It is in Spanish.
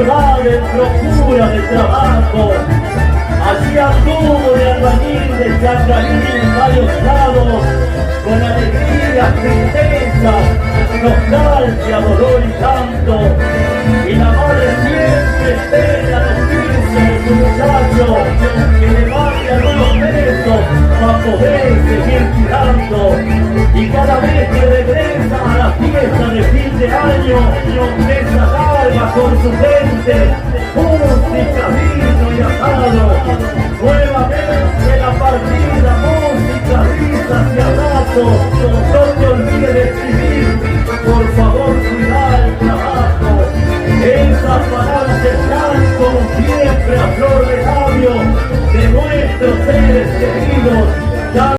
ciudades procura de trabajo. Allí anduvo de albañil, de changarín, varios lados, con alegría, tristeza, nostalgia, dolor y canto. Y la madre siempre espera los 15 de su muchacho, que le vaya unos pesos para poder seguir tirando. Y cada vez que regresa a la fiesta de fin de año, esa carga con su gente, música, vino y asado. Nuevamente la partida, música, risas y abrazos.